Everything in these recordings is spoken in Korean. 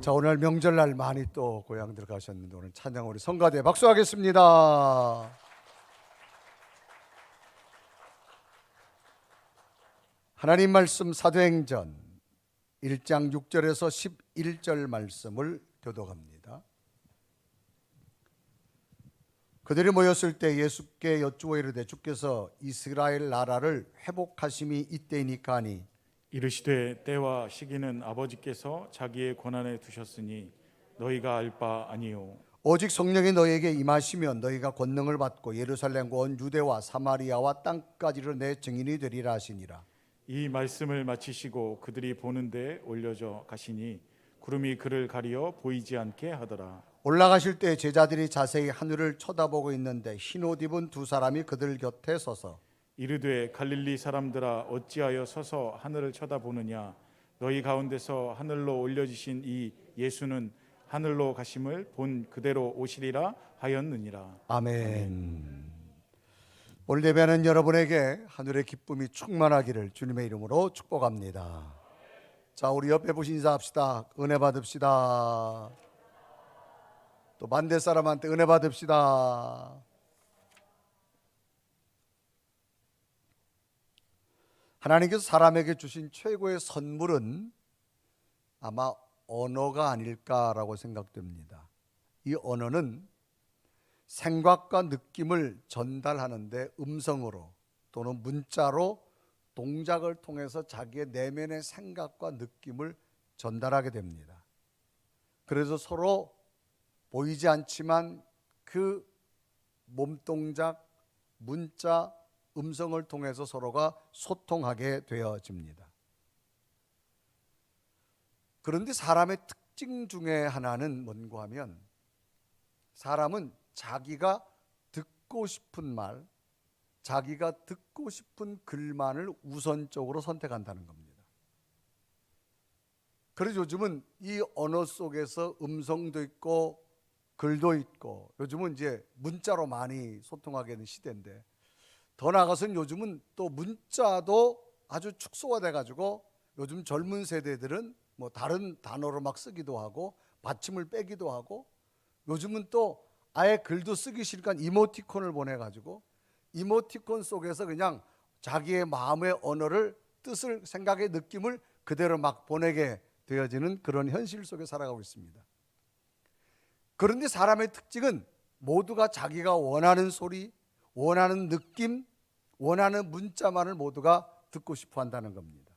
자, 오늘 명절날 많이 또 고향들 가셨는데 오늘 찬양 우리 성가대 박수하겠습니다. 하나님 말씀 사도행전 1장 6절에서 11절 말씀을 교독합니다. 그들이 모였을 때 예수께 여쭈어 이르되 주께서 이스라엘 나라를 회복하심이 이때이니까 하니 이르시되 때와 시기는 아버지께서 자기의 권한에 두셨으니 너희가 알 바 아니요 오직 성령이 너희에게 임하시면 너희가 권능을 받고 예루살렘과 온 유대와 사마리아와 땅까지를 내 증인이 되리라 하시니라. 이 말씀을 마치시고 그들이 보는데 올려져 가시니 구름이 그를 가리어 보이지 않게 하더라. 올라가실 때 제자들이 자세히 하늘을 쳐다보고 있는데 흰옷 입은 두 사람이 그들 곁에 서서 이르되 갈릴리 사람들아 어찌하여 서서 하늘을 쳐다보느냐 너희 가운데서 하늘로 올려지신 이 예수는 하늘로 가심을 본 그대로 오시리라 하였느니라. 아멘. 오늘 예배하는 여러분에게 하늘의 기쁨이 충만하기를 주님의 이름으로 축복합니다. 자, 우리 옆에 보신 인사합시다. 은혜 받읍시다. 또 반대 사람한테 은혜 받읍시다. 하나님께서 사람에게 주신 최고의 선물은 아마 언어가 아닐까라고 생각됩니다. 이 언어는 생각과 느낌을 전달하는데 음성으로 또는 문자로 동작을 통해서 자기의 내면의 생각과 느낌을 전달하게 됩니다. 그래서 서로 보이지 않지만 그 몸동작, 문자, 음성을 통해서 서로가 소통하게 되어집니다. 그런데 사람의 특징 중에 하나는 뭔가 하면 사람은 자기가 듣고 싶은 말, 자기가 듣고 싶은 글만을 우선적으로 선택한다는 겁니다. 그래서 요즘은 이 언어 속에서 음성도 있고 글도 있고 요즘은 이제 문자로 많이 소통하게 되는 시대인데 더 나아가서는 요즘은 또 문자도 아주 축소가 돼가지고 요즘 젊은 세대들은 뭐 다른 단어로 막 쓰기도 하고 받침을 빼기도 하고 요즘은 또 아예 글도 쓰기 싫으니까 이모티콘을 보내가지고 이모티콘 속에서 그냥 자기의 마음의 언어를 뜻을 생각의 느낌을 그대로 막 보내게 되어지는 그런 현실 속에 살아가고 있습니다. 그런데 사람의 특징은 모두가 자기가 원하는 소리, 원하는 느낌, 원하는 문자만을 모두가 듣고 싶어 한다는 겁니다.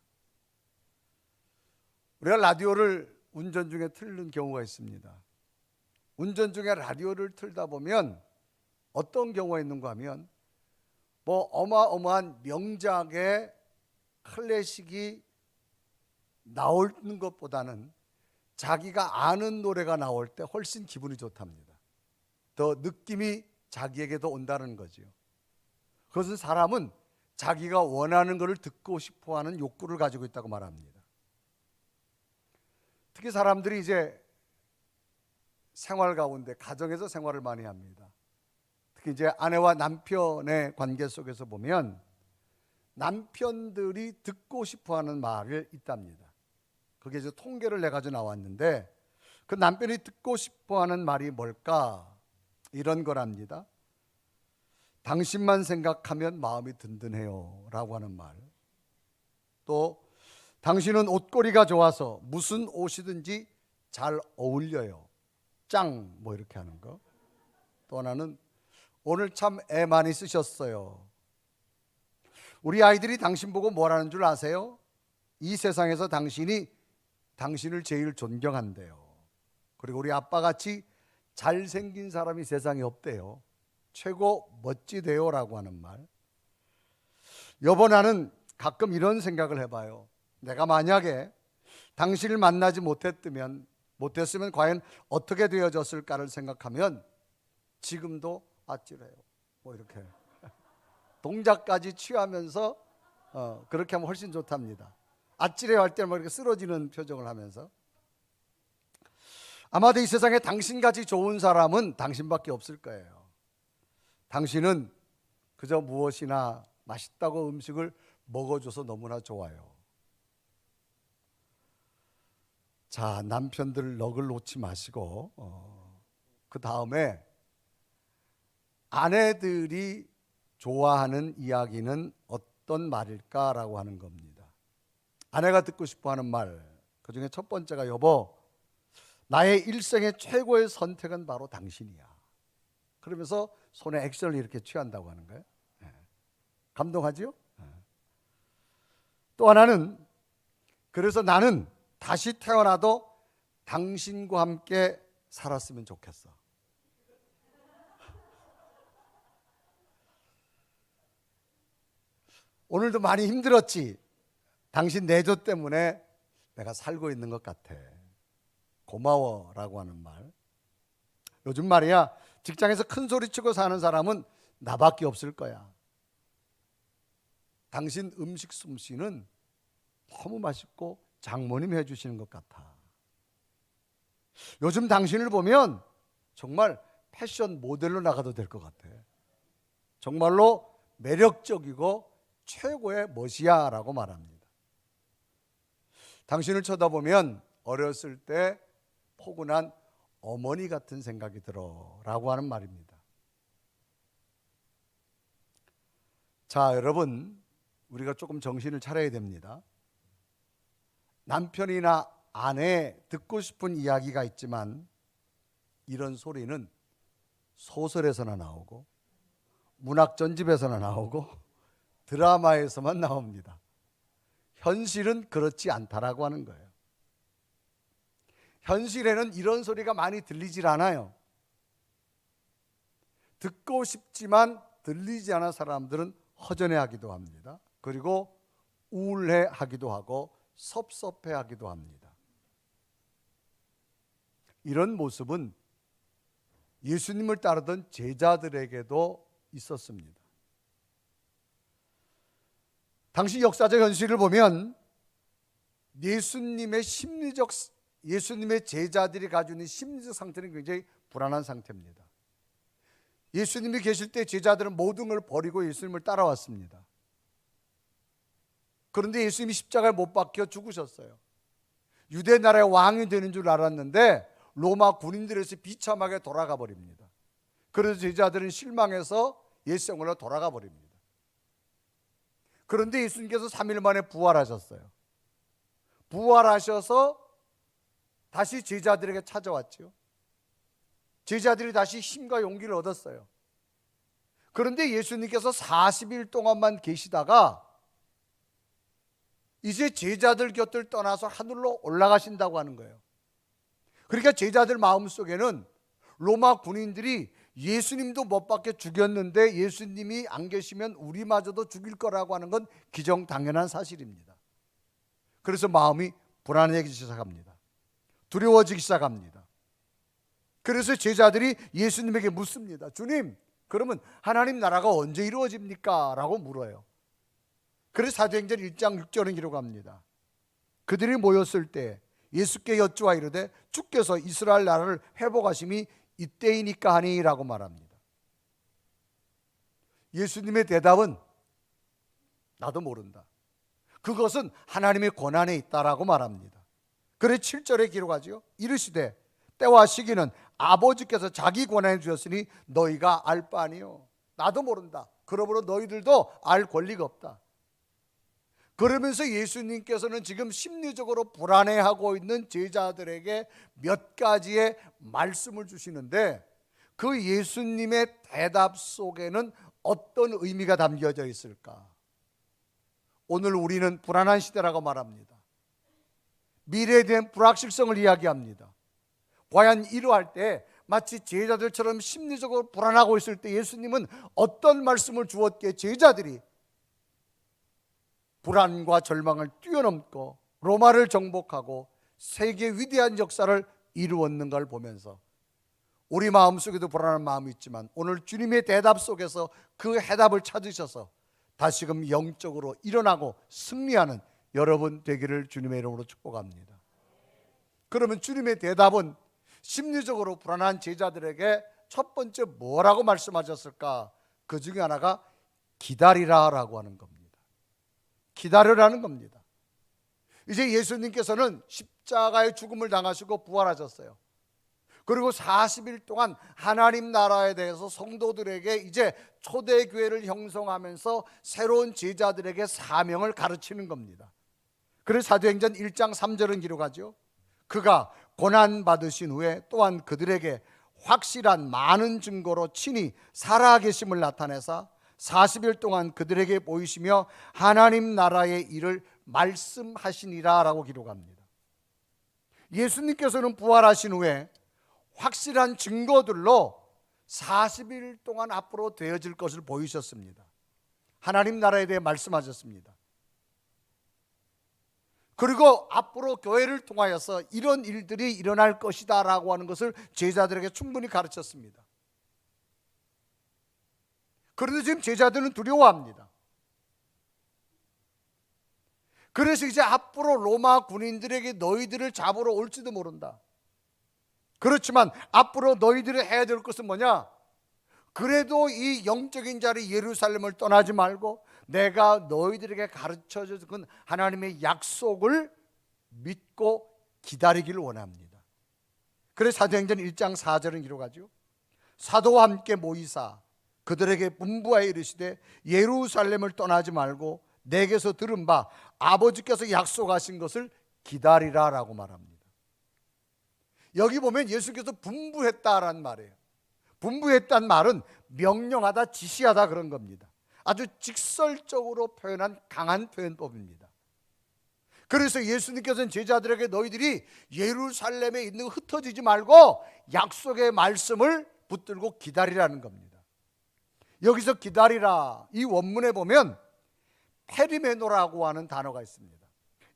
우리가 라디오를 운전 중에 틀는 경우가 있습니다. 운전 중에 라디오를 틀다 보면 어떤 경우가 있는가 하면 뭐 어마어마한 명작의 클래식이 나오는 것보다는 자기가 아는 노래가 나올 때 훨씬 기분이 좋답니다. 더 느낌이 자기에게도 온다는 거죠. 그것은 사람은 자기가 원하는 것을 듣고 싶어하는 욕구를 가지고 있다고 말합니다. 특히 사람들이 이제 생활 가운데 가정에서 생활을 많이 합니다. 특히 이제 아내와 남편의 관계 속에서 보면 남편들이 듣고 싶어하는 말을 있답니다. 그게 이제 통계를 내 가지고 나왔는데 그 남편이 듣고 싶어하는 말이 뭘까? 이런 거랍니다. 당신만 생각하면 마음이 든든해요 라고 하는 말. 또 당신은 옷걸이가 좋아서 무슨 옷이든지 잘 어울려요. 짱 뭐 이렇게 하는 거. 또 하나는 오늘 참 애 많이 쓰셨어요. 우리 아이들이 당신 보고 뭐라는 줄 아세요? 이 세상에서 당신이 당신을 제일 존경한대요. 그리고 우리 아빠같이 잘생긴 사람이 세상에 없대요. 최고 멋지대요 라고 하는 말. 여보 나는 가끔 이런 생각을 해봐요. 내가 만약에 당신을 만나지 못했으면 과연 어떻게 되어졌을까를 생각하면 지금도 아찔해요. 뭐 이렇게 동작까지 취하면서 그렇게 하면 훨씬 좋답니다. 아찔해요 할 때는 뭐 이렇게 쓰러지는 표정을 하면서 아마도 이 세상에 당신같이 좋은 사람은 당신밖에 없을 거예요. 당신은 그저 무엇이나 맛있다고 음식을 먹어줘서 너무나 좋아요. 자, 남편들 넋을 놓지 마시고 그 다음에 아내들이 좋아하는 이야기는 어떤 말일까라고 하는 겁니다. 아내가 듣고 싶어하는 말, 그중에 첫 번째가 여보, 나의 일생의 최고의 선택은 바로 당신이야. 그러면서 손에 액션을 이렇게 취한다고 하는 거예요. 감동하지요? 또 하나는, 그래서 나는 다시 태어나도 당신과 함께 살았으면 좋겠어. 오늘도 많이 힘들었지. 당신 내조 때문에 내가 살고 있는 것 같아. 고마워라고 하는 말. 요즘 말이야, 직장에서 큰 소리 치고 사는 사람은 나밖에 없을 거야. 당신 음식 솜씨는 너무 맛있고 장모님 해주시는 것 같아. 요즘 당신을 보면 정말 패션 모델로 나가도 될 것 같아. 정말로 매력적이고 최고의 멋이야 라고 말합니다. 당신을 쳐다보면 어렸을 때 포근한 어머니 같은 생각이 들어 라고 하는 말입니다. 자, 여러분, 우리가 조금 정신을 차려야 됩니다. 남편이나 아내 듣고 싶은 이야기가 있지만 이런 소리는 소설에서나 나오고 문학 전집에서나 나오고 드라마에서만 나옵니다. 현실은 그렇지 않다라고 하는 거예요. 현실에는 이런 소리가 많이 들리질 않아요. 듣고 싶지만 들리지 않은 사람들은 허전해하기도 합니다. 그리고 우울해하기도 하고 섭섭해하기도 합니다. 이런 모습은 예수님을 따르던 제자들에게도 있었습니다. 당시 역사적 현실을 보면 예수님의 제자들이 가지고 있는 심리적 상태는 굉장히 불안한 상태입니다. 예수님이 계실 때 제자들은 모든 걸 버리고 예수님을 따라왔습니다. 그런데 예수님이 십자가에 못 박혀 죽으셨어요. 유대 나라의 왕이 되는 줄 알았는데 로마 군인들에서 비참하게 돌아가 버립니다. 그래서 제자들은 실망해서 옛생활로 돌아가 버립니다. 그런데 예수님께서 3일 만에 부활하셨어요. 부활하셔서 다시 제자들에게 찾아왔죠. 제자들이 다시 힘과 용기를 얻었어요. 그런데 예수님께서 40일 동안만 계시다가 이제 제자들 곁을 떠나서 하늘로 올라가신다고 하는 거예요. 그러니까 제자들 마음속에는 로마 군인들이 예수님도 못 박혀 죽였는데 예수님이 안 계시면 우리마저도 죽일 거라고 하는 건 기정당연한 사실입니다. 그래서 마음이 불안해지기 시작합니다. 두려워지기 시작합니다. 그래서 제자들이 예수님에게 묻습니다. 주님, 그러면 하나님 나라가 언제 이루어집니까? 라고 물어요. 그래서 사도행전 1장 6절은 기록합니다. 그들이 모였을 때 예수께 여쭈어 이르되 주께서 이스라엘 나라를 회복하심이 이때이니까 하니 라고 말합니다. 예수님의 대답은 나도 모른다. 그것은 하나님의 권한에 있다라고 말합니다. 그래 7절에 기록하죠. 이르시되 때와 시기는 아버지께서 자기 권한에 주셨으니 너희가 알 바 아니요. 나도 모른다. 그러므로 너희들도 알 권리가 없다. 그러면서 예수님께서는 지금 심리적으로 불안해하고 있는 제자들에게 몇 가지의 말씀을 주시는데 그 예수님의 대답 속에는 어떤 의미가 담겨져 있을까? 오늘 우리는 불안한 시대라고 말합니다. 미래에 대한 불확실성을 이야기합니다. 과연 이러할 때 마치 제자들처럼 심리적으로 불안하고 있을 때 예수님은 어떤 말씀을 주었기에 제자들이 불안과 절망을 뛰어넘고 로마를 정복하고 세계 위대한 역사를 이루었는가를 보면서 우리 마음속에도 불안한 마음이 있지만 오늘 주님의 대답 속에서 그 해답을 찾으셔서 다시금 영적으로 일어나고 승리하는 여러분 되기를 주님의 이름으로 축복합니다. 그러면 주님의 대답은 심리적으로 불안한 제자들에게 첫 번째 뭐라고 말씀하셨을까? 그 중에 하나가 기다리라라고 하는 겁니다. 기다려라는 겁니다. 이제 예수님께서는 십자가의 죽음을 당하시고 부활하셨어요. 그리고 40일 동안 하나님 나라에 대해서 성도들에게 이제 초대교회를 형성하면서 새로운 제자들에게 사명을 가르치는 겁니다. 그래서 사도행전 1장 3절은 기록하죠. 그가 고난받으신 후에 또한 그들에게 확실한 많은 증거로 친히 살아계심을 나타내사 40일 동안 그들에게 보이시며 하나님 나라의 일을 말씀하시니라 라고 기록합니다. 예수님께서는 부활하신 후에 확실한 증거들로 40일 동안 앞으로 되어질 것을 보이셨습니다. 하나님 나라에 대해 말씀하셨습니다. 그리고 앞으로 교회를 통하여서 이런 일들이 일어날 것이다 라고 하는 것을 제자들에게 충분히 가르쳤습니다. 그런데 지금 제자들은 두려워합니다. 그래서 이제 앞으로 로마 군인들에게 너희들을 잡으러 올지도 모른다. 그렇지만 앞으로 너희들이 해야 될 것은 뭐냐? 그래도 이 영적인 자리 예루살렘을 떠나지 말고 내가 너희들에게 가르쳐준 그 하나님의 약속을 믿고 기다리기를 원합니다. 그래서 사도행전 1장 4절은 기록하죠. 사도와 함께 모이사 그들에게 분부하여 이르시되 예루살렘을 떠나지 말고 내게서 들은 바 아버지께서 약속하신 것을 기다리라 라고 말합니다. 여기 보면 예수께서 분부했다라는 말이에요. 분부했다는 말은 명령하다, 지시하다 그런 겁니다. 아주 직설적으로 표현한 강한 표현법입니다. 그래서 예수님께서는 제자들에게 너희들이 예루살렘에 있는 흩어지지 말고 약속의 말씀을 붙들고 기다리라는 겁니다. 여기서 기다리라, 이 원문에 보면 페리메노라고 하는 단어가 있습니다.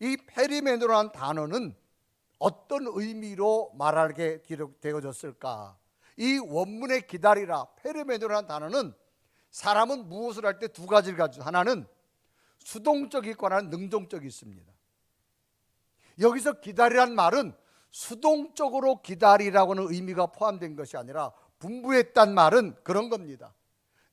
이 페리메노라는 단어는 어떤 의미로 말하게 되어졌을까? 이 원문에 기다리라, 페르메노라는 단어는 사람은 무엇을 할 때 두 가지를 가지고 하나는 수동적이 있고 하나는 능동적이 있습니다. 여기서 기다리라는 말은 수동적으로 기다리라고는 의미가 포함된 것이 아니라 분부했단 말은 그런 겁니다.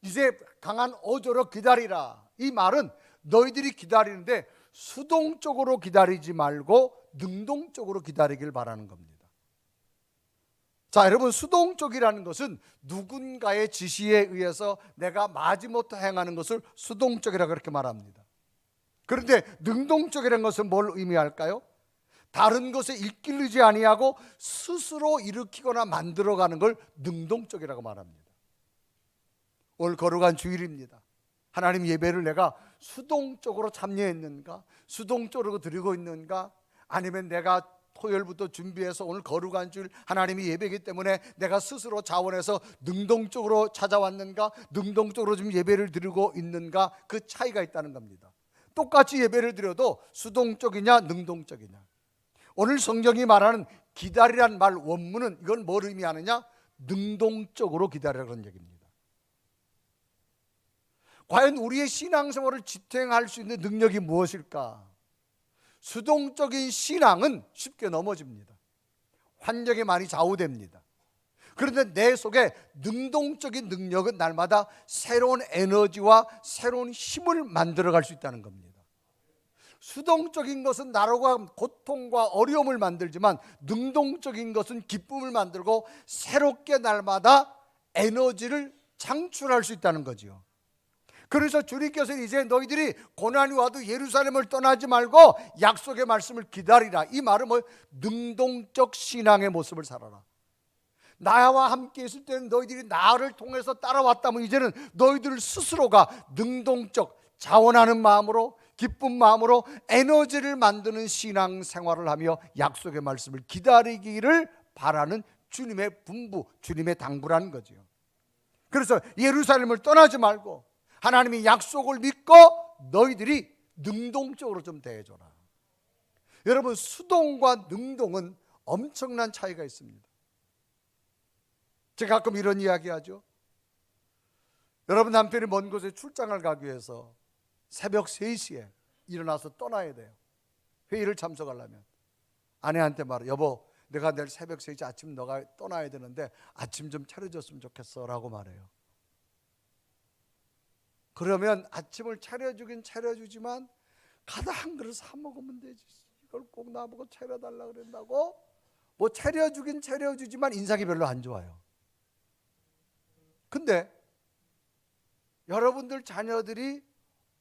이제 강한 어조로 기다리라, 이 말은 너희들이 기다리는데 수동적으로 기다리지 말고 능동적으로 기다리길 바라는 겁니다. 자, 여러분, 수동적이라는 것은 누군가의 지시에 의해서 내가 마지못해 행하는 것을 수동적이라고 그렇게 말합니다. 그런데 능동적이라는 것은 뭘 의미할까요? 다른 것에 이끌리지 아니하고 스스로 일으키거나 만들어가는 걸 능동적이라고 말합니다. 오늘 거룩한 주일입니다. 하나님 예배를 내가 수동적으로 참여했는가? 수동적으로 드리고 있는가? 아니면 내가 토요일부터 준비해서 오늘 거룩한 주일 하나님이 예배이기 때문에 내가 스스로 자원해서 능동적으로 찾아왔는가? 능동적으로 좀 예배를 드리고 있는가? 그 차이가 있다는 겁니다. 똑같이 예배를 드려도 수동적이냐 능동적이냐. 오늘 성경이 말하는 기다리란 말 원문은 이건 뭘 의미하느냐? 능동적으로 기다리라 그런 얘기입니다. 과연 우리의 신앙생활을 지탱할 수 있는 능력이 무엇일까? 수동적인 신앙은 쉽게 넘어집니다. 환경에 많이 좌우됩니다. 그런데 내 속에 능동적인 능력은 날마다 새로운 에너지와 새로운 힘을 만들어갈 수 있다는 겁니다. 수동적인 것은 나로가 고통과 어려움을 만들지만 능동적인 것은 기쁨을 만들고 새롭게 날마다 에너지를 창출할 수 있다는 거죠. 그래서 주님께서는 이제 너희들이 고난이 와도 예루살렘을 떠나지 말고 약속의 말씀을 기다리라. 이 말은 뭐 능동적 신앙의 모습을 살아라. 나와 함께 있을 때는 너희들이 나를 통해서 따라왔다면 이제는 너희들 스스로가 능동적 자원하는 마음으로 기쁜 마음으로 에너지를 만드는 신앙생활을 하며 약속의 말씀을 기다리기를 바라는 주님의 분부, 주님의 당부라는 거죠. 그래서 예루살렘을 떠나지 말고 하나님의 약속을 믿고 너희들이 능동적으로 좀 대해줘라. 여러분, 수동과 능동은 엄청난 차이가 있습니다. 제가 가끔 이런 이야기 하죠. 여러분, 남편이 먼 곳에 출장을 가기 위해서 새벽 3시에 일어나서 떠나야 돼요. 회의를 참석하려면. 아내한테 말해, 여보, 내가 내일 새벽 3시 아침 너가 떠나야 되는데 아침 좀 차려줬으면 좋겠어 라고 말해요. 그러면 아침을 차려주긴 차려주지만 가다 한 그릇 사 먹으면 되지. 그걸 꼭 나보고 차려달라 그랬다고? 뭐 차려주긴 차려주지만 인상이 별로 안 좋아요. 근데 여러분들 자녀들이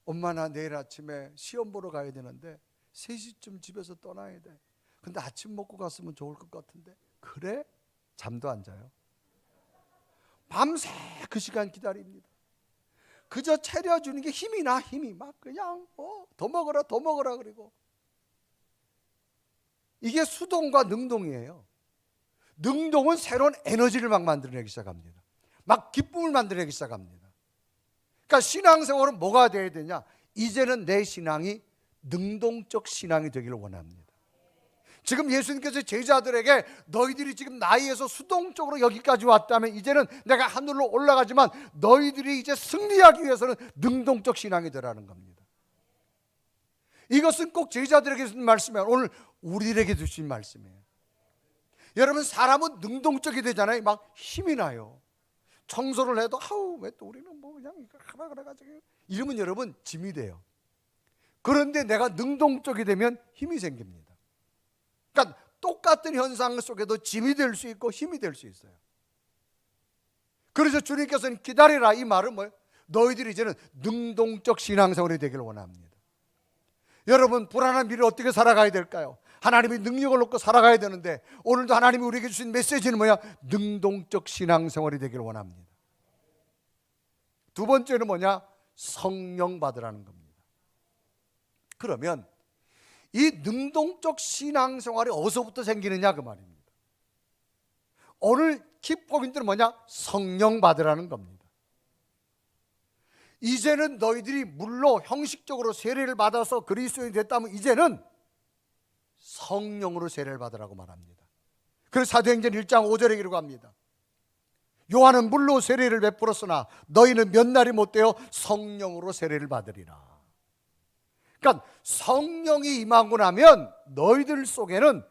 엄마 나 내일 아침에 시험 보러 가야 되는데 3시쯤 집에서 떠나야 돼. 근데 아침 먹고 갔으면 좋을 것 같은데. 그래? 잠도 안 자요. 밤새 그 시간 기다립니다. 그저 차려주는 게 힘이 나. 힘이 막 그냥 더 먹어라 더 먹어라. 그리고 이게 수동과 능동이에요. 능동은 새로운 에너지를 막 만들어내기 시작합니다. 막 기쁨을 만들어내기 시작합니다. 그러니까 신앙생활은 뭐가 돼야 되냐? 이제는 내 신앙이 능동적 신앙이 되기를 원합니다. 지금 예수님께서 제자들에게 너희들이 지금 나이에서 수동적으로 여기까지 왔다면 이제는 내가 하늘로 올라가지만 너희들이 이제 승리하기 위해서는 능동적 신앙이 되라는 겁니다. 이것은 꼭 제자들에게 주신 말씀이에요. 오늘 우리에게 주신 말씀이에요. 여러분, 사람은 능동적이 되잖아요. 막 힘이 나요. 청소를 해도 아우 왜 또 우리는 뭐 그냥 이거 하라 그래가지고 이러면 여러분 짐이 돼요. 그런데 내가 능동적이 되면 힘이 생깁니다. 그러니까 똑같은 현상 속에도 짐이 될 수 있고 힘이 될 수 있어요. 그래서 주님께서는 기다리라 이 말은 뭐예요? 너희들이 이제는 능동적 신앙생활이 되기를 원합니다. 여러분, 불안한 미래를 어떻게 살아가야 될까요? 하나님이 능력을 놓고 살아가야 되는데 오늘도 하나님이 우리에게 주신 메시지는 뭐야? 능동적 신앙생활이 되기를 원합니다. 두 번째는 뭐냐? 성령 받으라는 겁니다. 그러면 이 능동적 신앙생활이 어디서부터 생기느냐 그 말입니다. 오늘 키포인트는 뭐냐? 성령 받으라는 겁니다. 이제는 너희들이 물로 형식적으로 세례를 받아서 그리스도인이 됐다면 이제는 성령으로 세례를 받으라고 말합니다. 그래서 사도행전 1장 5절에 이라고 합니다. 요한은 물로 세례를 베풀었으나 너희는 몇 날이 못되어 성령으로 세례를 받으리라. 그러니까 성령이 임하고 나면 너희들 속에는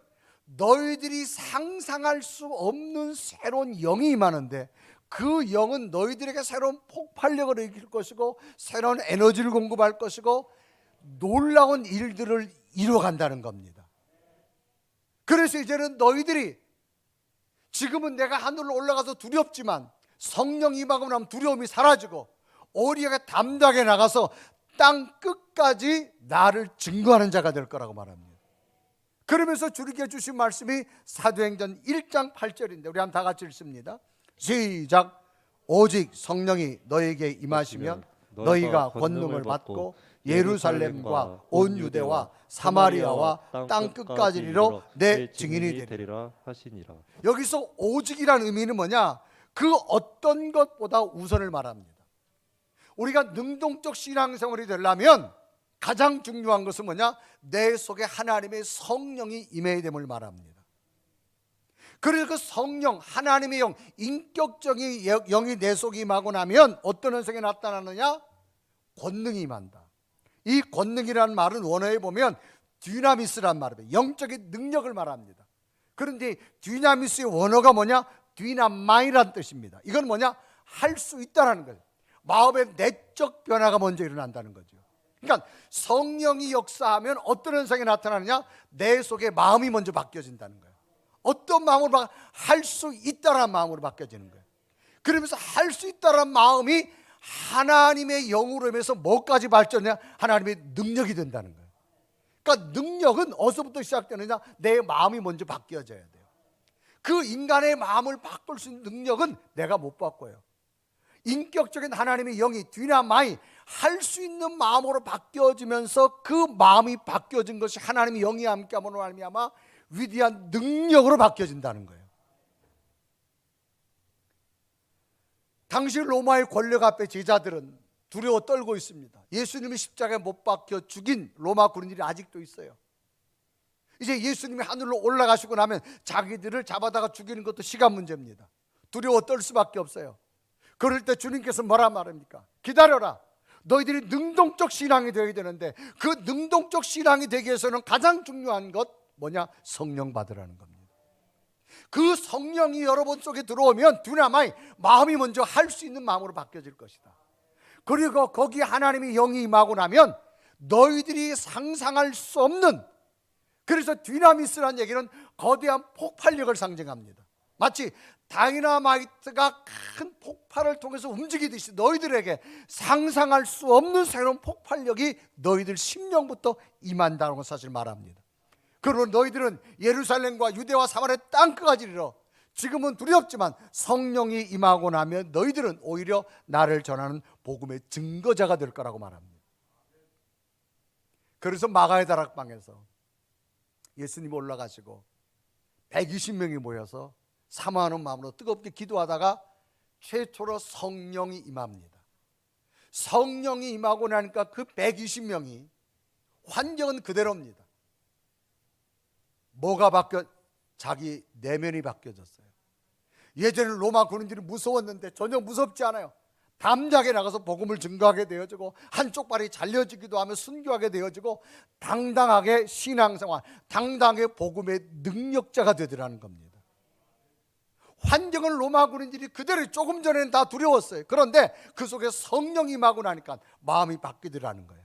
너희들이 상상할 수 없는 새로운 영이 임하는데 그 영은 너희들에게 새로운 폭발력을 일으킬 것이고 새로운 에너지를 공급할 것이고 놀라운 일들을 이루어간다는 겁니다. 그래서 이제는 너희들이 지금은 내가 하늘로 올라가서 두렵지만 성령이 임하고 나면 두려움이 사라지고 오히려 담대하게 나가서 땅 끝까지 나를 증거하는 자가 될 거라고 말합니다. 그러면서 주님께 주신 말씀이 사도행전 1장 8절인데 우리 한번 다 같이 읽습니다. 시작. 오직 성령이 너에게 임하시면 너희가 권능을 받고 예루살렘과 온 유대와 사마리아와 땅 끝까지 이르러 내 증인이 되리라 하시니라. 여기서 오직이라는 의미는 뭐냐? 그 어떤 것보다 우선을 말합니다. 우리가 능동적 신앙생활이 되려면 가장 중요한 것은 뭐냐? 내 속에 하나님의 성령이 임해야 됨을 말합니다. 그래서 그 성령, 하나님의 영, 인격적인 영이 내 속에 임하고 나면 어떤 현상이 나타나느냐? 권능이 임한다. 이 권능이라는 말은 원어에 보면 디나미스란 말이에요. 영적인 능력을 말합니다. 그런데 디나미스의 원어가 뭐냐? 디나마이란 뜻입니다. 이건 뭐냐? 할 수 있다는 거예요. 마음의 내적 변화가 먼저 일어난다는 거죠. 그러니까 성령이 역사하면 어떤 현상이 나타나느냐? 내 속에 마음이 먼저 바뀌어진다는 거예요. 어떤 마음으로 할 수 있다라는 마음으로 바뀌어지는 거예요. 그러면서 할 수 있다라는 마음이 하나님의 영으로 하면서 뭐까지 발전해야 하나님의 능력이 된다는 거예요. 그러니까 능력은 어디서부터 시작되느냐? 내 마음이 먼저 바뀌어져야 돼요. 그 인간의 마음을 바꿀 수 있는 능력은 내가 못 바꿔요. 인격적인 하나님의 영이 디나마이 할 수 있는 마음으로 바뀌어지면서 그 마음이 바뀌어진 것이 하나님의 영이 함께함으로 말미암아 위대한 능력으로 바뀌어진다는 거예요. 당시 로마의 권력 앞에 제자들은 두려워 떨고 있습니다. 예수님이 십자가에 못 박혀 죽인 로마 군인들이 아직도 있어요. 이제 예수님이 하늘로 올라가시고 나면 자기들을 잡아다가 죽이는 것도 시간 문제입니다. 두려워 떨 수밖에 없어요. 그럴 때 주님께서 뭐라 말합니까? 기다려라. 너희들이 능동적 신앙이 되어야 되는데 그 능동적 신앙이 되기 위해서는 가장 중요한 것 뭐냐? 성령 받으라는 겁니다. 그 성령이 여러분 속에 들어오면 두나마이 마음이 먼저 할 수 있는 마음으로 바뀌어질 것이다. 그리고 거기 하나님의 영이 임하고 나면 너희들이 상상할 수 없는 그래서 디나미스라는 얘기는 거대한 폭발력을 상징합니다. 마치 다이너마이트가 큰 폭발을 통해서 움직이듯이 너희들에게 상상할 수 없는 새로운 폭발력이 너희들 심령부터 임한다는 사실 말합니다. 그러므로 너희들은 예루살렘과 유대와 사마리아 땅끝까지 이르러 지금은 두렵지만 성령이 임하고 나면 너희들은 오히려 나를 전하는 복음의 증거자가 될 거라고 말합니다. 그래서 마가의 다락방에서 예수님 올라가시고 120명이 모여서 사모하는 마음으로 뜨겁게 기도하다가 최초로 성령이 임합니다. 성령이 임하고 나니까 그 120명이 환경은 그대로입니다. 뭐가 바뀌어? 자기 내면이 바뀌어졌어요. 예전에 로마 군인들이 무서웠는데 전혀 무섭지 않아요. 담대하게 나가서 복음을 증거하게 되어지고 한쪽 발이 잘려지기도 하며 순교하게 되어지고 당당하게 신앙생활, 당당하게 복음의 능력자가 되더라는 겁니다. 환경은 로마 군인들이 그대로 조금 전에는 다 두려웠어요. 그런데 그 속에 성령이 임하고 나니까 마음이 바뀌더라는 거예요.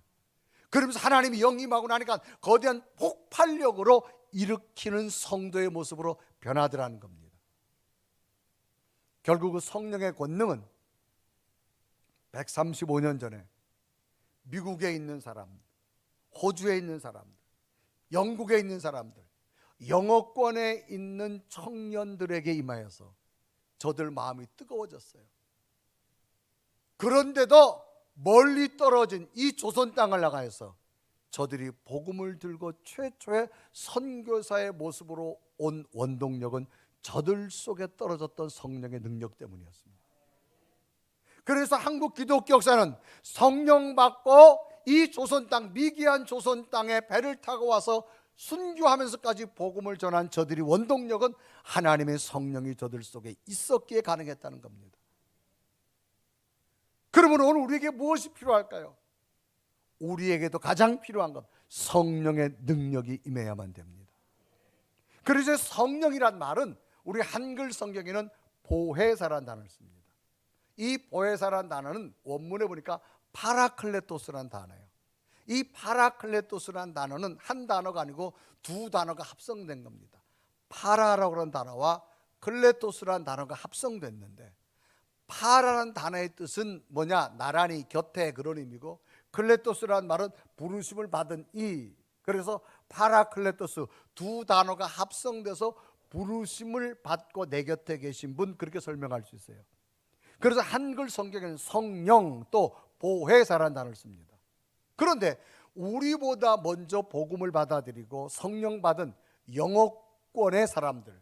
그러면서 하나님이 영이 임하고 나니까 거대한 폭발력으로 일으키는 성도의 모습으로 변하더라는 겁니다. 결국 그 성령의 권능은 135년 전에 미국에 있는 사람들, 호주에 있는 사람들, 영국에 있는 사람들, 영어권에 있는 청년들에게 임하여서 저들 마음이 뜨거워졌어요. 그런데도 멀리 떨어진 이 조선 땅을 나가서 저들이 복음을 들고 최초의 선교사의 모습으로 온 원동력은 저들 속에 떨어졌던 성령의 능력 때문이었습니다. 그래서 한국 기독교 역사는 성령 받고 이 조선 땅, 미개한 조선 땅에 배를 타고 와서 순교하면서까지 복음을 전한 저들이 원동력은 하나님의 성령이 저들 속에 있었기에 가능했다는 겁니다. 그러면 오늘 우리에게 무엇이 필요할까요? 우리에게도 가장 필요한 것, 성령의 능력이 임해야만 됩니다. 그래서 성령이란 말은 우리 한글 성경에는 보혜사라는 단어를 씁니다. 이 보혜사라는 단어는 원문에 보니까 파라클레토스라는 단어예요. 이 파라클레토스라는 단어는 한 단어가 아니고 두 단어가 합성된 겁니다. 파라라고 하는 단어와 클레토스라는 단어가 합성됐는데, 파라라는 단어의 뜻은 뭐냐? 나란히, 곁에, 그런 의미고, 클레토스라는 말은 부르심을 받은 이, 그래서 파라클레토스 두 단어가 합성돼서 부르심을 받고 내 곁에 계신 분, 그렇게 설명할 수 있어요. 그래서 한글 성경에는 성령 또 보혜사라는 단어를 씁니다. 그런데 우리보다 먼저 복음을 받아들이고 성령 받은 영어권의 사람들,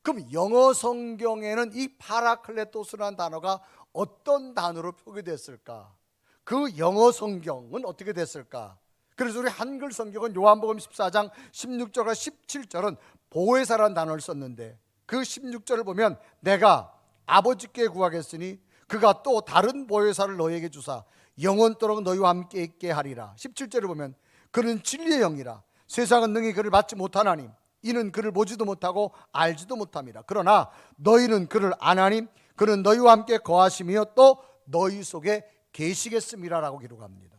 그럼 영어 성경에는 이 파라클레토스라는 단어가 어떤 단어로 표기됐을까? 그 영어 성경은 어떻게 됐을까? 그래서 우리 한글 성경은 요한복음 14장 16절과 17절은 보혜사라는 단어를 썼는데, 그 16절을 보면 내가 아버지께 구하겠으니 그가 또 다른 보혜사를 너희에게 주사 영원토록 너희와 함께 있게 하리라. 17절을 보면 그는 진리의 영이라 세상은 능히 그를 받지 못하나니 이는 그를 보지도 못하고 알지도 못함이라. 그러나 너희는 그를 아나니 그는 너희와 함께 거하시며 또 너희 속에 계시겠음이라 라고 기록합니다.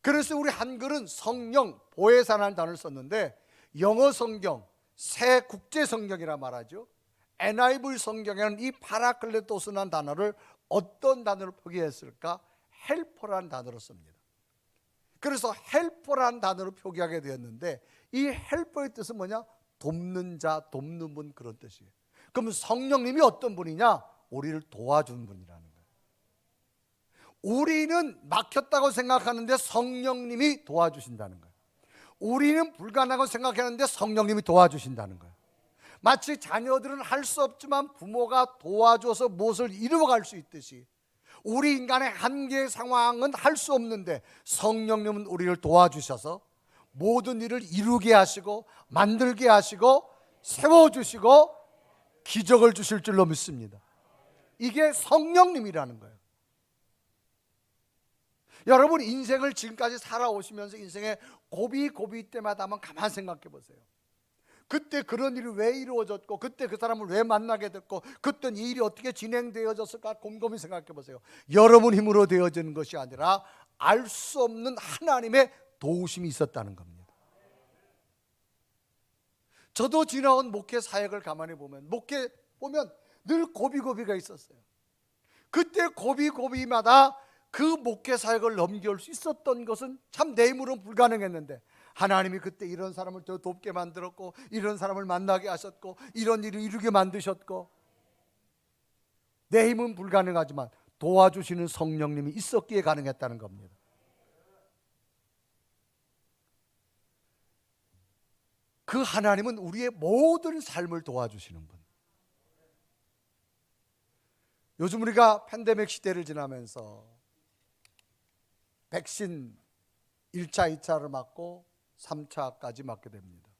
그래서 우리 한글은 성령, 보혜사라는 단어를 썼는데, 영어 성경, 새 국제 성경이라 말하죠. NIV 성경에는 이 파라클레토스라는 단어를 어떤 단어로 표기했을까? 헬퍼라는 단어로 씁니다. 그래서 헬퍼라는 단어로 표기하게 되었는데, 이 헬퍼의 뜻은 뭐냐? 돕는 자, 돕는 분, 그런 뜻이에요. 그럼 성령님이 어떤 분이냐? 우리를 도와주는 분이라는 거예요. 우리는 막혔다고 생각하는데 성령님이 도와주신다는 거예요. 우리는 불가능하다고 생각하는데 성령님이 도와주신다는 거예요. 마치 자녀들은 할 수 없지만 부모가 도와줘서 무엇을 이루어갈 수 있듯이, 우리 인간의 한계의 상황은 할 수 없는데 성령님은 우리를 도와주셔서 모든 일을 이루게 하시고 만들게 하시고 세워주시고 기적을 주실 줄로 믿습니다. 이게 성령님이라는 거예요. 여러분, 인생을 지금까지 살아오시면서 인생의 고비 때마다 한번 가만 생각해 보세요. 그때 그런 일이 왜 이루어졌고, 그때 그 사람을 왜 만나게 됐고, 그때 이 일이 어떻게 진행되어졌을까 곰곰이 생각해 보세요. 여러분 힘으로 되어지는 것이 아니라 알 수 없는 하나님의 도우심이 있었다는 겁니다. 저도 지나온 목회 사역을 가만히 보면 목회 보면 늘 고비고비가 있었어요. 그때 고비고비마다 그 목회 사역을 넘겨올 수 있었던 것은 참 내 힘으로는 불가능했는데 하나님이 그때 이런 사람을 더 돕게 만들었고 이런 사람을 만나게 하셨고 이런 일을 이루게 만드셨고 내 힘은 불가능하지만 도와주시는 성령님이 있었기에 가능했다는 겁니다. 그 하나님은 우리의 모든 삶을 도와주시는 분. 요즘 우리가 팬데믹 시대를 지나면서 백신 1차, 2차를 맞고 3차까지 맞게 됩니다.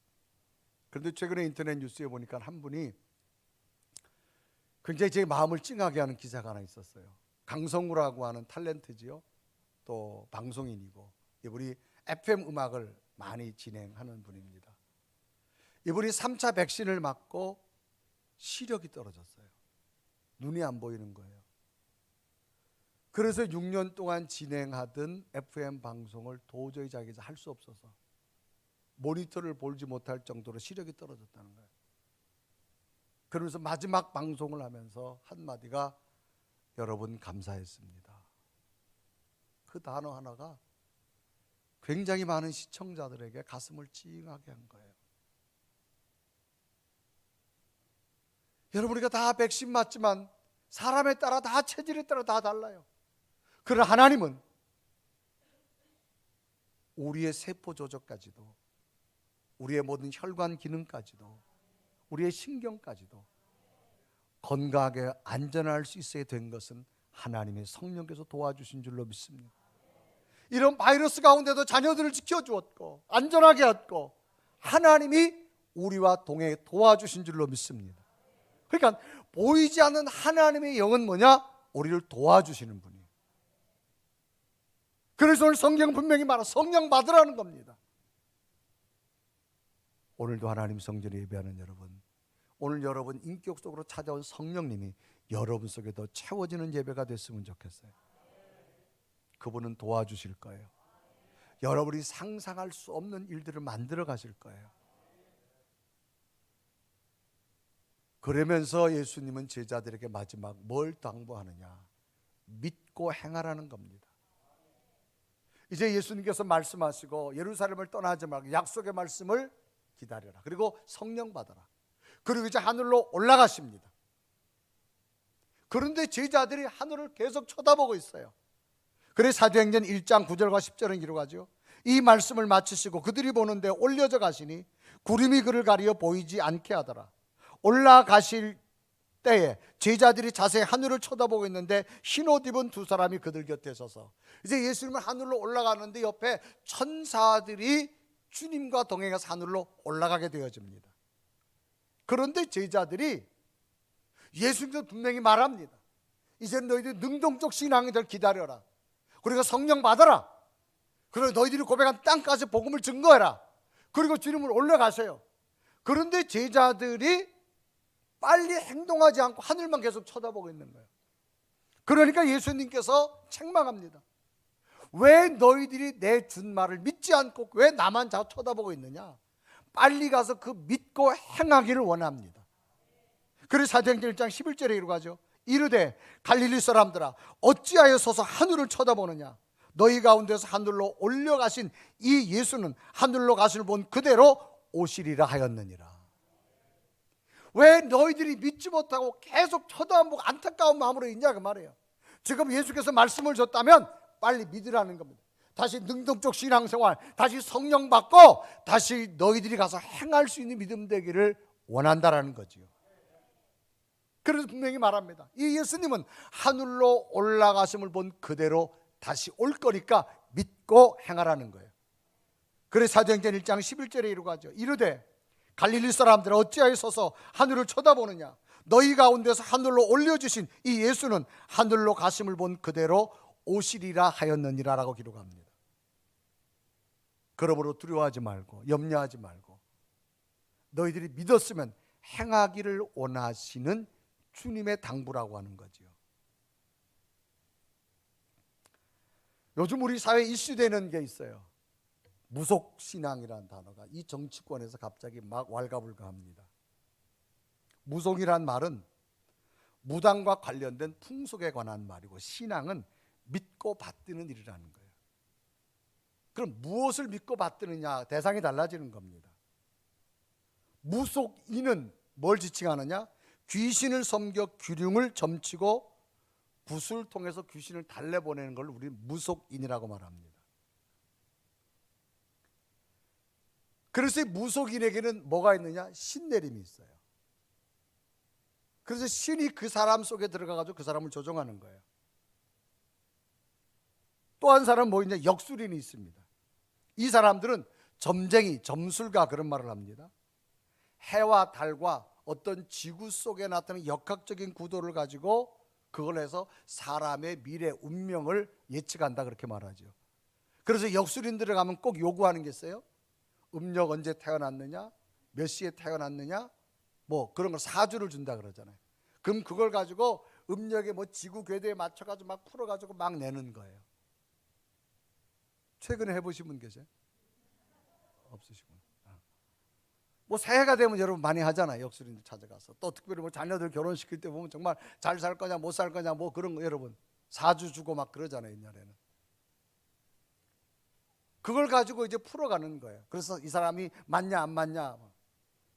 그런데 최근에 인터넷 뉴스에 보니까 한 분이 굉장히 제 마음을 찡하게 하는 기사가 하나 있었어요. 강성우라고 하는 탤런트지요. 또 방송인이고 이분이 FM 음악을 많이 진행하는 분입니다. 이분이 3차 백신을 맞고 시력이 떨어졌어요. 눈이 안 보이는 거예요. 그래서 6년 동안 진행하던 FM 방송을 도저히 자기가 할 수 없어서 모니터를 보지 못할 정도로 시력이 떨어졌다는 거예요. 그러면서 마지막 방송을 하면서 한마디가 여러분 감사했습니다. 그 단어 하나가 굉장히 많은 시청자들에게 가슴을 찡하게 한 거예요. 여러분 우리가 다 백신 맞지만 사람에 따라 다 체질에 따라 다 달라요. 그러나 하나님은 우리의 세포 조절까지도 우리의 모든 혈관 기능까지도 우리의 신경까지도 건강하게 안전할 수 있어야 된 것은 하나님의 성령께서 도와주신 줄로 믿습니다. 이런 바이러스 가운데도 자녀들을 지켜주었고 안전하게 했고 하나님이 우리와 동행 도와주신 줄로 믿습니다. 그러니까 보이지 않는 하나님의 영은 뭐냐? 우리를 도와주시는 분이에요. 그래서 오늘 성경 분명히 말하 성령 받으라는 겁니다. 오늘도 하나님 성전에 예배하는 여러분, 오늘 여러분 인격 속으로 찾아온 성령님이 여러분 속에 더 채워지는 예배가 됐으면 좋겠어요. 그분은 도와주실 거예요. 여러분이 상상할 수 없는 일들을 만들어 가실 거예요. 그러면서 예수님은 제자들에게 마지막 뭘 당부하느냐? 믿고 행하라는 겁니다. 이제 예수님께서 말씀하시고 예루살렘을 떠나지 말고 약속의 말씀을 기다려라. 그리고 성령 받아라. 그리고 이제 하늘로 올라가십니다. 그런데 제자들이 하늘을 계속 쳐다보고 있어요. 그래서 사도행전 1장 9절과 10절은 기록하죠. 이 말씀을 마치시고 그들이 보는데 올려져 가시니 구름이 그를 가리어 보이지 않게 하더라. 올라가실 때에 제자들이 자세히 하늘을 쳐다보고 있는데 흰옷 입은 두 사람이 그들 곁에 서서 이제 예수님은 하늘로 올라가는데 옆에 천사들이 주님과 동행해서 하늘로 올라가게 되어집니다. 그런데 제자들이 예수님께서 분명히 말합니다. 이제 너희들이 능동적 신앙이들 기다려라. 그리고 성령 받아라. 그리고 너희들이 고백한 땅까지 복음을 증거해라. 그리고 주님을 올라가세요. 그런데 제자들이 빨리 행동하지 않고 하늘만 계속 쳐다보고 있는 거예요. 그러니까 예수님께서 책망합니다. 왜 너희들이 내 준 말을 믿지 않고 왜 나만 자꾸 쳐다보고 있느냐? 빨리 가서 그 믿고 행하기를 원합니다. 그래서 사도행전 1장 11절에 이르가죠. 이르되 갈릴리 사람들아 어찌하여 서서 하늘을 쳐다보느냐? 너희 가운데서 하늘로 올려가신 이 예수는 하늘로 가시를 본 그대로 오시리라 하였느니라. 왜 너희들이 믿지 못하고 계속 쳐다보고 안타까운 마음으로 있냐 그 말이에요. 지금 예수께서 말씀을 줬다면 빨리 믿으라는 겁니다. 다시 능동적 신앙생활, 다시 성령 받고 다시 너희들이 가서 행할 수 있는 믿음 되기를 원한다라는 거지요. 그래서 분명히 말합니다. 이 예수님은 하늘로 올라가심을 본 그대로 다시 올 거니까 믿고 행하라는 거예요. 그래서 사도행전 1장 11절에 이르가죠. 이르되 갈릴리 사람들아 어찌하여 서서 하늘을 쳐다보느냐? 너희 가운데서 하늘로 올려주신 이 예수는 하늘로 가심을 본 그대로 오시리라 하였느니라 라고 기록합니다. 그러므로 두려워하지 말고 염려하지 말고 너희들이 믿었으면 행하기를 원하시는 주님의 당부라고 하는 거죠. 요즘 우리 사회에 이슈되는 게 있어요. 무속신앙이라는 단어가 이 정치권에서 갑자기 막 왈가불가합니다. 무속이란 말은 무당과 관련된 풍속에 관한 말이고, 신앙은 믿고 받드는 일이라는 거예요. 그럼 무엇을 믿고 받드느냐, 대상이 달라지는 겁니다. 무속인은 뭘 지칭하느냐? 귀신을 섬겨 귀룡을 점치고 붓을 통해서 귀신을 달래보내는 걸 우리는 무속인이라고 말합니다. 그래서 이 무속인에게는 뭐가 있느냐? 신내림이 있어요. 그래서 신이 그 사람 속에 들어가가지고 그 사람을 조종하는 거예요. 또 한 사람은 뭐 있냐? 역술인이 있습니다. 이 사람들은 점쟁이, 점술가 그런 말을 합니다. 해와 달과 어떤 지구 속에 나타나는 역학적인 구도를 가지고 그걸 해서 사람의 미래 운명을 예측한다, 그렇게 말하죠. 그래서 역술인들에 가면 꼭 요구하는 게 있어요. 음력 언제 태어났느냐, 몇 시에 태어났느냐, 뭐 그런 걸 사주를 준다 그러잖아요. 그럼 그걸 가지고 음력의 뭐 지구 궤도에 맞춰가지고 막 풀어가지고 막 내는 거예요. 최근에 해보신 분 계세요? 없으시구나. 뭐 새해가 되면 여러분 많이 하잖아요. 역술인들 찾아가서. 또 특별히 뭐 자녀들 결혼시킬 때 보면 정말 잘 살 거냐 못 살 거냐 뭐 그런 거 여러분 사주 주고 막 그러잖아요, 옛날에는. 그걸 가지고 이제 풀어가는 거예요. 그래서 이 사람이 맞냐 안 맞냐.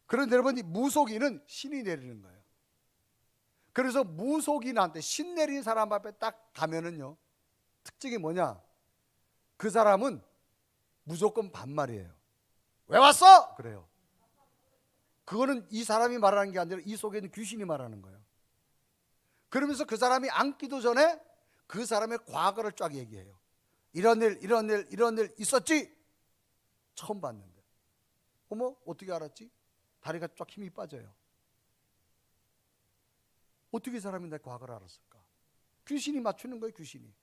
그런데 여러분, 이 무속인은 신이 내리는 거예요. 그래서 무속인한테 신 내린 사람 앞에 딱 가면은요, 특징이 뭐냐? 그 사람은 무조건 반말이에요. 왜 왔어? 그래요. 그거는 이 사람이 말하는 게 아니라 이 속에 있는 귀신이 말하는 거예요. 그러면서 그 사람이 앉기도 전에 그 사람의 과거를 쫙 얘기해요. 이런 일 있었지? 처음 봤는데. 어머, 어떻게 알았지? 다리가 쫙 힘이 빠져요. 어떻게 이 사람이 내 과거를 알았을까? 귀신이 맞추는 거예요, 귀신이.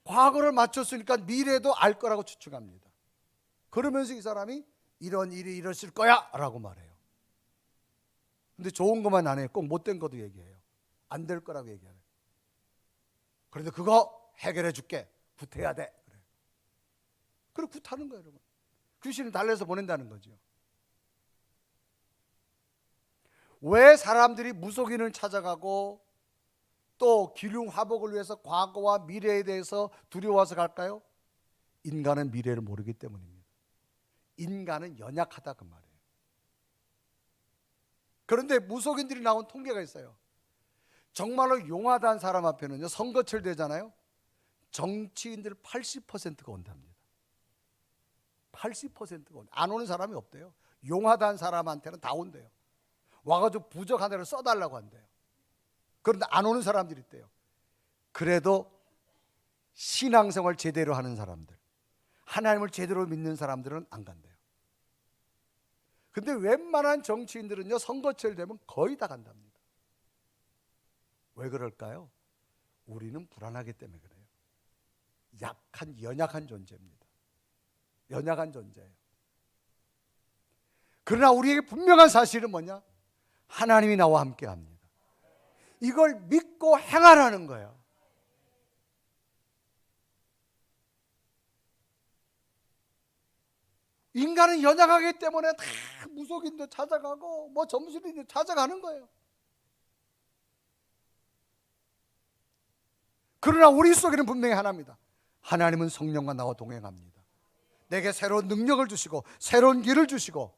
과거를 맞췄으니까 미래도 알 거라고 추측합니다. 그러면서 이 사람이 이런 일이 일어날 거야 라고 말해요. 근데 좋은 것만 안 해요. 꼭 못된 것도 얘기해요. 안 될 거라고 얘기해요. 그런데 그거 해결해 줄게. 굿해야 돼. 그래요. 그래 굿하는 거예요, 여러분. 귀신을 달래서 보낸다는 거죠. 왜 사람들이 무속인을 찾아가고 또 기륭화복을 위해서 과거와 미래에 대해서 두려워서 갈까요? 인간은 미래를 모르기 때문입니다. 인간은 연약하다 그 말이에요. 그런데 무속인들이 나온 통계가 있어요. 정말로 용하다는 사람 앞에는요, 선거철 되잖아요. 정치인들 80%가 온답니다. 80%가 온다. 안 오는 사람이 없대요. 용하다는 사람한테는 다 온대요. 와가지고 부적 하나를 써달라고 한대요. 그런데 안 오는 사람들이 있대요. 그래도 신앙생활 제대로 하는 사람들, 하나님을 제대로 믿는 사람들은 안 간대요. 근데 웬만한 정치인들은요, 선거철 되면 거의 다 간답니다. 왜 그럴까요? 우리는 불안하기 때문에 그래요. 연약한 존재입니다. 연약한 존재예요. 그러나 우리에게 분명한 사실은 뭐냐? 하나님이 나와 함께 합니다. 이걸 믿고 행하라는 거예요. 인간은 연약하기 때문에 다 무속인도 찾아가고 뭐 점술인도 찾아가는 거예요. 그러나 우리 속에는 분명히 하나입니다. 하나님은 성령과 나와 동행합니다. 내게 새로운 능력을 주시고 새로운 길을 주시고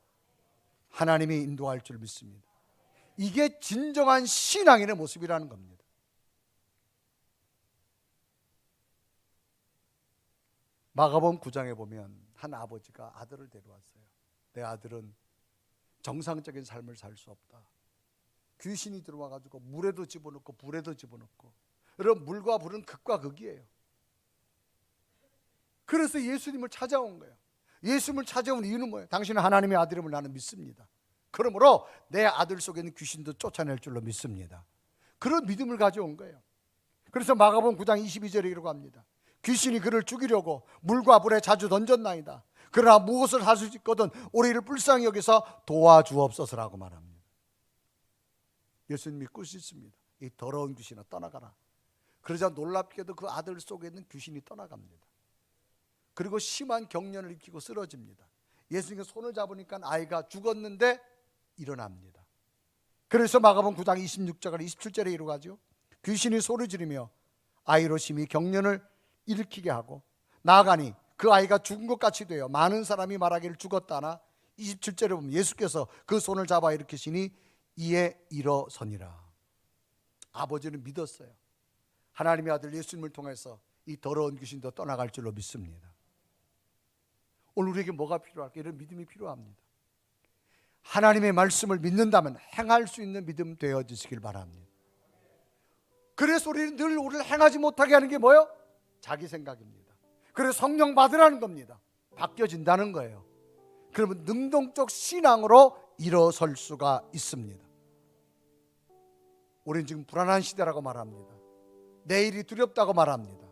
하나님이 인도할 줄 믿습니다. 이게 진정한 신앙인의 모습이라는 겁니다. 마가복음 9장에 보면 한 아버지가 아들을 데려왔어요. 내 아들은 정상적인 삶을 살 수 없다. 귀신이 들어와가지고 물에도 집어넣고 불에도 집어넣고, 여러분 물과 불은 극과 극이에요. 그래서 예수님을 찾아온 거예요. 예수님을 찾아온 이유는 뭐예요? 당신은 하나님의 아들임을 나는 믿습니다. 그러므로 내 아들 속에 있는 귀신도 쫓아낼 줄로 믿습니다. 그런 믿음을 가져온 거예요. 그래서 마가복음 9장 22절에 이라고 합니다. 귀신이 그를 죽이려고 물과 불에 자주 던졌나이다. 그러나 무엇을 할 수 있거든 우리를 불쌍히 여기서 도와주옵소서라고 말합니다. 예수님 믿고 싶습니다. 이 더러운 귀신아 떠나가라. 그러자 놀랍게도 그 아들 속에 있는 귀신이 떠나갑니다. 그리고 심한 경련을 일으키고 쓰러집니다. 예수님께 손을 잡으니까 아이가 죽었는데 일어납니다. 그래서 마가복음 9장 26절 27절에 이루어가죠. 귀신이 소리 지르며 아이로 심히 경련을 일으키게 하고 나아가니 그 아이가 죽은 것 같이 되어 많은 사람이 말하기를 죽었다나 27절에 보면 예수께서 그 손을 잡아 일으키시니 이에 일어서니라. 아버지는 믿었어요. 하나님의 아들 예수님을 통해서 이 더러운 귀신도 떠나갈 줄로 믿습니다. 오늘 우리에게 뭐가 필요할까? 이런 믿음이 필요합니다. 하나님의 말씀을 믿는다면 행할 수 있는 믿음 되어지시길 바랍니다. 그래서 우리는 늘 우리를 행하지 못하게 하는 게 뭐예요? 자기 생각입니다. 그래서 성령 받으라는 겁니다. 바뀌어진다는 거예요. 그러면 능동적 신앙으로 일어설 수가 있습니다. 우리는 지금 불안한 시대라고 말합니다. 내일이 두렵다고 말합니다.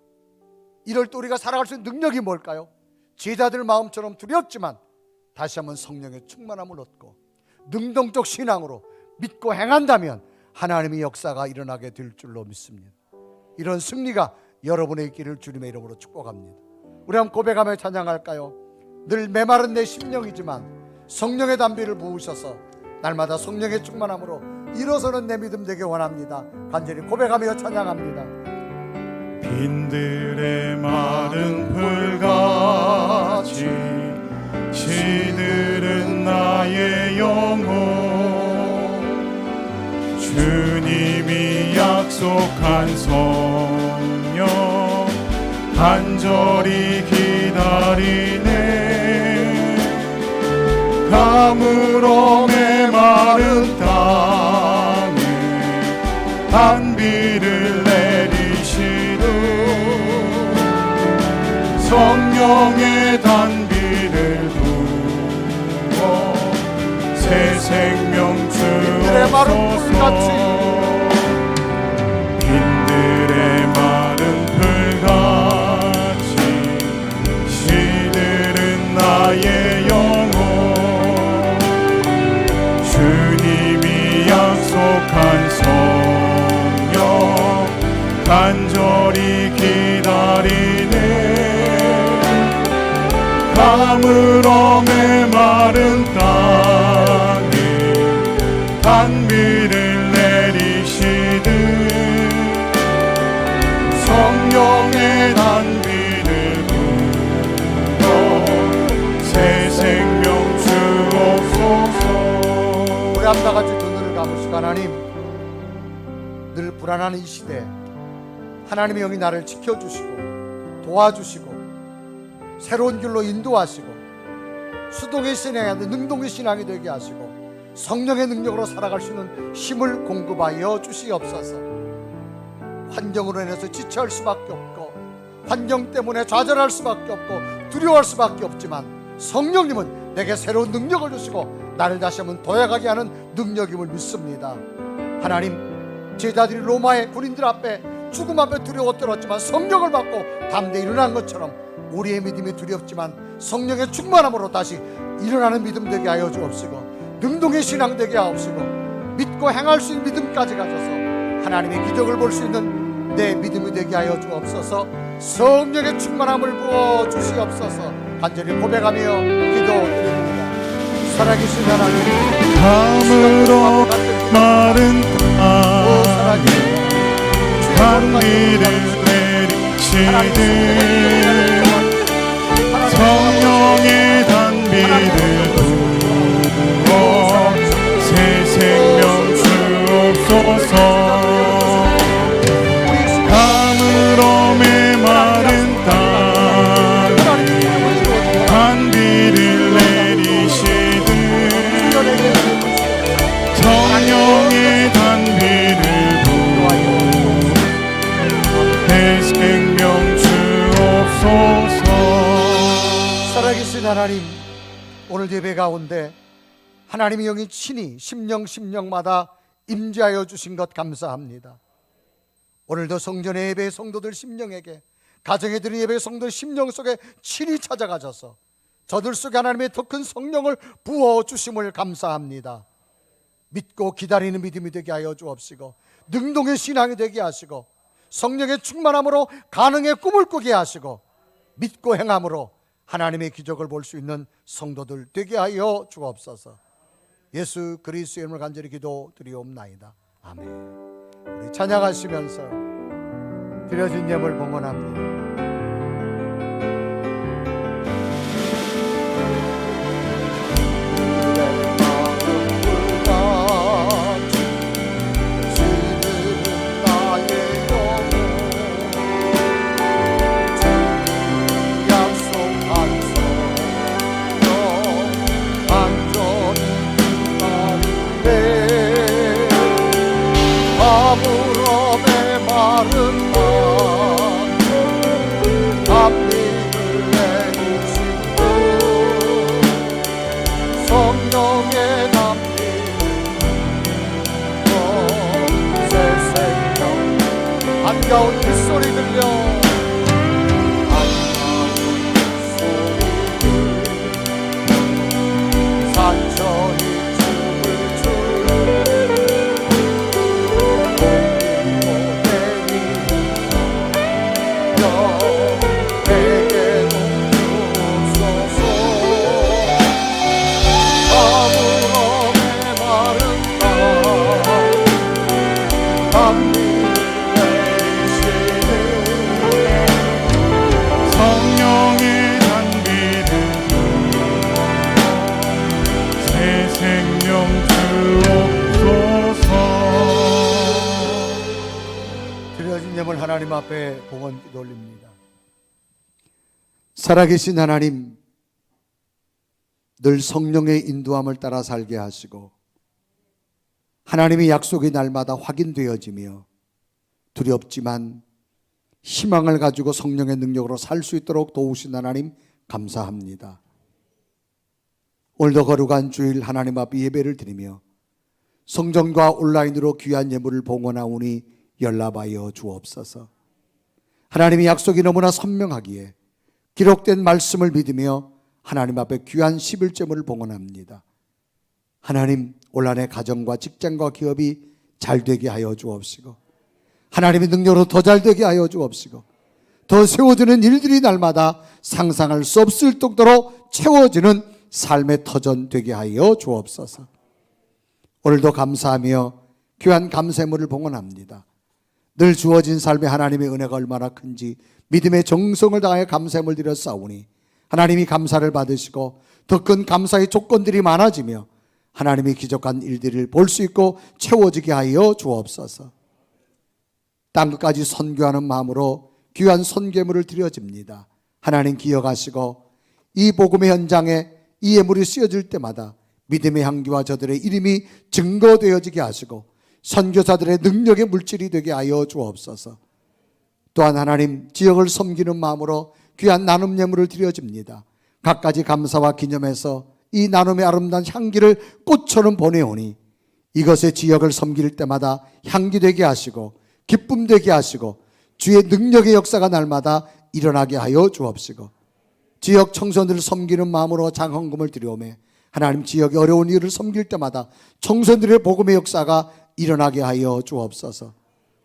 이럴 때 우리가 살아갈 수 있는 능력이 뭘까요? 제자들 마음처럼 두렵지만 다시 한번 성령의 충만함을 얻고 능동적 신앙으로 믿고 행한다면 하나님의 역사가 일어나게 될 줄로 믿습니다. 이런 승리가 여러분의 있기를 주님의 이름으로 축복합니다. 우리 한번 고백하며 찬양할까요? 늘 메마른 내 심령이지만 성령의 담비를 부으셔서 날마다 성령의 충만함으로 일어서는 내 믿음 되게 원합니다. 간절히 고백하며 찬양합니다. 빈들의 마른 풀같이 시들은 나의 영혼 주님이 약속한 성령 간절히 기다리네 가물어 메마른 땅에 단비를 성령의 단비를 부어 새 생명 주옵소서 빈들의 마른 풀같이 시들은 나의 영혼 주님이 약속한 성령 간절히 기다리네 가물어 메마른 땅에 단비를 내리시듯 성령의 단비를 부어 새 생명 주옵소서. 우리 한 가지 두 눈을 감으시고 하나님, 늘 불안한 이 시대 하나님의 영이 나를 지켜주시고 도와주시고 새로운 길로 인도하시고 수동의 신앙이 능동의 신앙이 되게 하시고 성령의 능력으로 살아갈 수 있는 힘을 공급하여 주시옵소서. 환경으로 인해서 지체할 수밖에 없고 환경 때문에 좌절할 수밖에 없고 두려워할 수밖에 없지만 성령님은 내게 새로운 능력을 주시고 나를 다시 한번 도약하게 하는 능력임을 믿습니다. 하나님, 제자들이 로마의 군인들 앞에 죽음 앞에 두려워 떨었지만 성령을 받고 담대히 일어난 것처럼 우리의 믿음이 두렵지만 성령의 충만함으로 다시 일어나는 믿음 되게 하여 주옵시고 능동의 신앙 되게 하옵시고 믿고 행할 수 있는 믿음까지 가져서 하나님의 기적을 볼 수 있는 내 믿음이 되게 하여 주옵소서. 성령의 충만함을 부어 주시옵소서. 간절히 고백하며 기도드립니다. 살아계신 하나님, 가물어 마른 땅에 단비를 내리시듯 성령의 단비를 부어 새 생명 주옵소서. 가물어 메마른 땅에 단비를 내리시듯 성령의 단비를 부어 새 생명 주옵소서. 살아계신 하나님, 오늘 예배 가운데 하나님의 영이 친히 심령마다 임재하여 주신 것 감사합니다. 오늘도 성전의 예배 성도들 심령에게, 가정에 드린 예배 성도들 심령 속에 친히 찾아가셔서 저들 속에 하나님의 더 큰 성령을 부어 주심을 감사합니다. 믿고 기다리는 믿음이 되게 하여 주옵시고 능동의 신앙이 되게 하시고 성령의 충만함으로 가능의 꿈을 꾸게 하시고 믿고 행함으로 하나님의 기적을 볼 수 있는 성도들 되게 하여 주옵소서. 예수 그리스도의 이름을 간절히 기도드리옵나이다. 아멘. 우리 찬양하시면서 드려진 예물 봉헌합니다. 아브라함의 마른 맘 앞니를 내리신 분 성령의 담비는 새 생명 반가운 빗소리 들려 반가운 빗소리 산천이 성령의 단비는 새 생명 주옵소서. 드려진 예물 하나님 앞에 봉헌 기도 올립니다. 살아계신 하나님, 늘 성령의 인도함을 따라 살게 하시고 하나님의 약속이 날마다 확인되어지며 두렵지만 희망을 가지고 성령의 능력으로 살 수 있도록 도우신 하나님 감사합니다. 오늘도 거룩한 주일 하나님 앞에 예배를 드리며 성전과 온라인으로 귀한 예물을 봉헌하오니 연락하여 주옵소서. 하나님의 약속이 너무나 선명하기에 기록된 말씀을 믿으며 하나님 앞에 귀한 11제물을 봉헌합니다. 하나님, 올 한해 가정과 직장과 기업이 잘 되게 하여 주옵시고 하나님의 능력으로 더 잘 되게 하여 주옵시고 더 세워지는 일들이 날마다 상상할 수 없을 정도로 채워지는 삶의 터전 되게 하여 주옵소서. 오늘도 감사하며 귀한 감사물을 봉헌합니다. 늘 주어진 삶에 하나님의 은혜가 얼마나 큰지 믿음의 정성을 다하여 감사함을 드려 싸우니 하나님이 감사를 받으시고 더 큰 감사의 조건들이 많아지며 하나님의 기적한 일들을 볼 수 있고 채워지게 하여 주옵소서. 땅끝까지 선교하는 마음으로 귀한 선괴물을 드려집니다. 하나님 기억하시고 이 복음의 현장에 이 예물이 쓰여질 때마다 믿음의 향기와 저들의 이름이 증거되어지게 하시고 선교사들의 능력의 물질이 되게 하여 주옵소서. 또한 하나님, 지역을 섬기는 마음으로 귀한 나눔 예물을 드려집니다. 갖가지 감사와 기념해서 이 나눔의 아름다운 향기를 꽃처럼 보내오니 이것의 지역을 섬길 때마다 향기 되게 하시고 기쁨 되게 하시고 주의 능력의 역사가 날마다 일어나게 하여 주옵시고 지역 청소년들을 섬기는 마음으로 장헌금을 드려오매 하나님, 지역의 어려운 일을 섬길 때마다 청소년들의 복음의 역사가 일어나게 하여 주옵소서.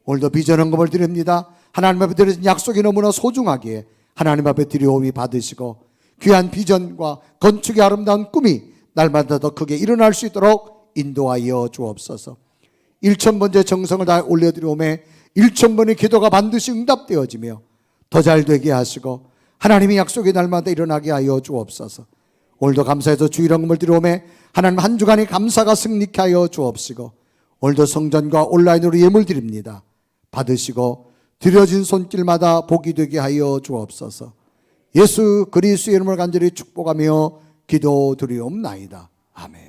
오늘도 비전 헌금을 드립니다. 하나님 앞에 드려진 약속이 너무나 소중하기에 하나님 앞에 드려오미 받으시고 귀한 비전과 건축의 아름다운 꿈이 날마다 더 크게 일어날 수 있도록 인도하여 주옵소서. 1000번째 정성을 다 올려드려오매 1000번의 기도가 반드시 응답되어지며 더 잘 되게 하시고 하나님의 약속이 날마다 일어나게 하여 주옵소서. 오늘도 감사해서 주일헌금을 드려오매 하나님, 한 주간의 감사가 승리케 하여 주옵시고 오늘도 성전과 온라인으로 예물 드립니다. 받으시고 드려진 손길마다 복이 되게 하여 주옵소서. 예수 그리스도의 이름을 간절히 축복하며 기도드리옵나이다. 아멘.